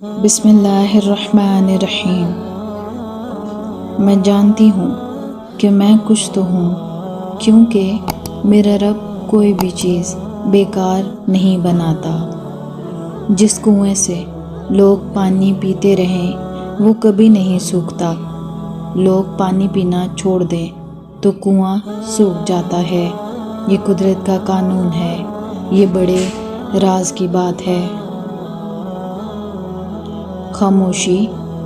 بسم اللہ الرحمن الرحیم۔ میں جانتی ہوں کہ میں کچھ تو ہوں، کیونکہ میرا رب کوئی بھی چیز بیکار نہیں بناتا۔ جس کنویں سے لوگ پانی پیتے رہیں وہ کبھی نہیں سوکھتا۔ لوگ پانی پینا چھوڑ دیں تو کنواں سوکھ جاتا ہے۔ یہ قدرت کا قانون ہے، یہ بڑے راز کی بات ہے۔ خاموشی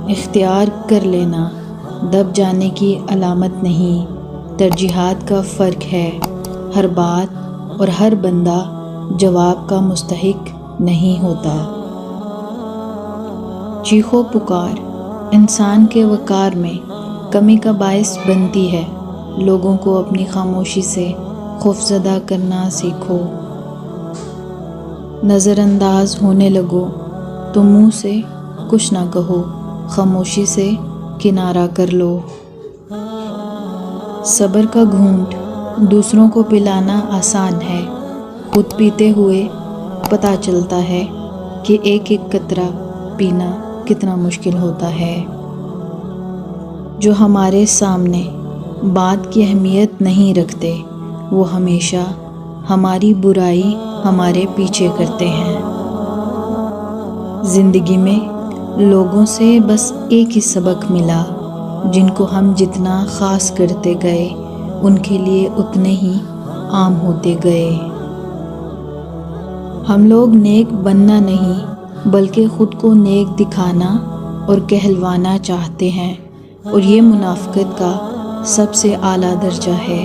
اختیار کر لینا دب جانے کی علامت نہیں، ترجیحات کا فرق ہے۔ ہر بات اور ہر بندہ جواب کا مستحق نہیں ہوتا۔ چیخ و پکار انسان کے وقار میں کمی کا باعث بنتی ہے۔ لوگوں کو اپنی خاموشی سے خوفزدہ کرنا سیکھو۔ نظر انداز ہونے لگو تو منہ سے کچھ نہ کہو، خاموشی سے کنارہ کر لو۔ صبر کا گھونٹ دوسروں کو پلانا آسان ہے، خود پیتے ہوئے پتہ چلتا ہے کہ ایک ایک قطرہ پینا کتنا مشکل ہوتا ہے۔ جو ہمارے سامنے بات کی اہمیت نہیں رکھتے وہ ہمیشہ ہماری برائی ہمارے پیچھے کرتے ہیں۔ زندگی میں لوگوں سے بس ایک ہی سبق ملا، جن کو ہم جتنا خاص کرتے گئے ان کے لیے اتنے ہی عام ہوتے گئے۔ ہم لوگ نیک بننا نہیں بلکہ خود کو نیک دکھانا اور کہلوانا چاہتے ہیں، اور یہ منافقت کا سب سے اعلیٰ درجہ ہے۔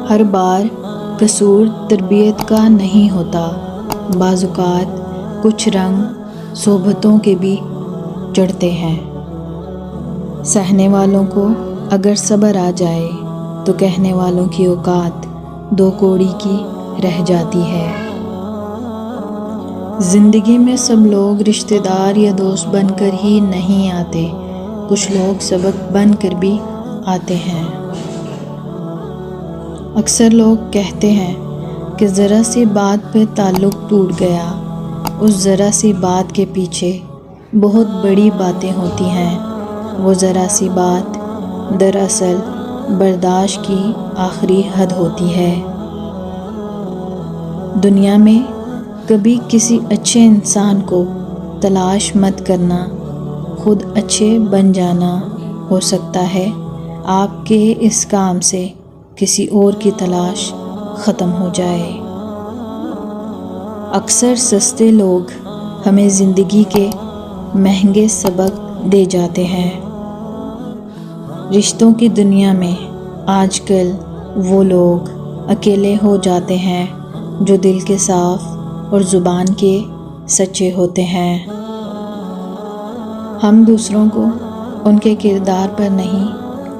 ہر بار قصور تربیت کا نہیں ہوتا، بعض اوقات کچھ رنگ صحبتوں کے بھی چڑھتے ہیں۔ سہنے والوں کو اگر صبر آ جائے تو کہنے والوں کی اوقات دو کوڑی کی رہ جاتی ہے۔ زندگی میں سب لوگ رشتہ دار یا دوست بن کر ہی نہیں آتے، کچھ لوگ سبق بن کر بھی آتے ہیں۔ اکثر لوگ کہتے ہیں کہ ذرا سی بات پہ تعلق ٹوٹ گیا، اس ذرا سی بات کے پیچھے بہت بڑی باتیں ہوتی ہیں۔ وہ ذرا سی بات دراصل برداشت کی آخری حد ہوتی ہے۔ دنیا میں کبھی کسی اچھے انسان کو تلاش مت کرنا، خود اچھے بن جانا۔ ہو سکتا ہے آپ کے اس کام سے کسی اور کی تلاش ختم ہو جائے۔ اکثر سستے لوگ ہمیں زندگی کے مہنگے سبق دے جاتے ہیں۔ رشتوں کی دنیا میں آج کل وہ لوگ اکیلے ہو جاتے ہیں جو دل کے صاف اور زبان کے سچے ہوتے ہیں۔ ہم دوسروں کو ان کے کردار پر نہیں،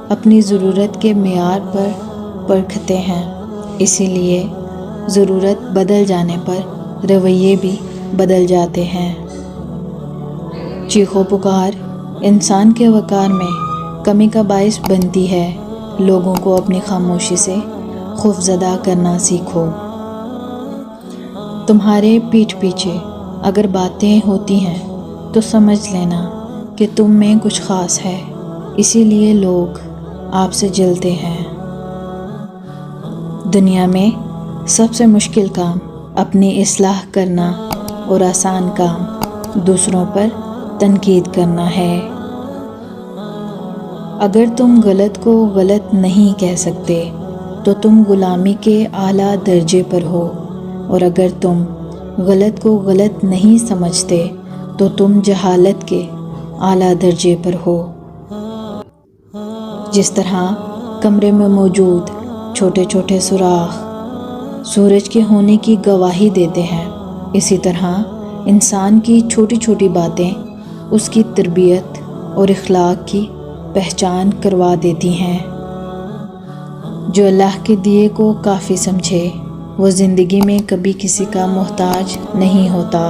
اپنی ضرورت کے معیار پر پرکھتے ہیں، اسی لیے ضرورت بدل جانے پر رویے بھی بدل جاتے ہیں۔ چیخ و پکار انسان کے وقار میں کمی کا باعث بنتی ہے۔ لوگوں کو اپنی خاموشی سے خوفزدہ کرنا سیکھو۔ تمہارے پیٹھ پیچھے اگر باتیں ہوتی ہیں تو سمجھ لینا کہ تم میں کچھ خاص ہے، اسی لیے لوگ آپ سے جلتے ہیں۔ دنیا میں سب سے مشکل کام اپنی اصلاح کرنا اور آسان کام دوسروں پر تنقید کرنا ہے۔ اگر تم غلط کو غلط نہیں کہہ سکتے تو تم غلامی کے اعلیٰ درجے پر ہو، اور اگر تم غلط کو غلط نہیں سمجھتے تو تم جہالت کے اعلیٰ درجے پر ہو۔ جس طرح کمرے میں موجود چھوٹے چھوٹے سوراخ سورج کے ہونے کی گواہی دیتے ہیں، اسی طرح انسان کی چھوٹی چھوٹی باتیں اس کی تربیت اور اخلاق کی پہچان کروا دیتی ہیں۔ جو اللہ کے دیے کو کافی سمجھے وہ زندگی میں کبھی کسی کا محتاج نہیں ہوتا۔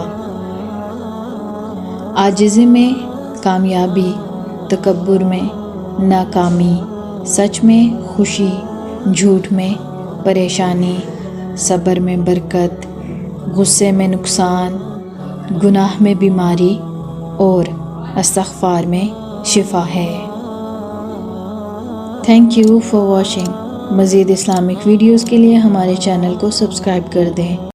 عاجزی میں کامیابی، تکبر میں ناکامی، سچ میں خوشی، جھوٹ میں پریشانی، صبر میں برکت، غصے میں نقصان، گناہ میں بیماری اور استغفار میں شفا ہے۔ Thank you for watching. مزید اسلامک ویڈیوز کے لیے ہمارے چینل کو سبسکرائب کر دیں۔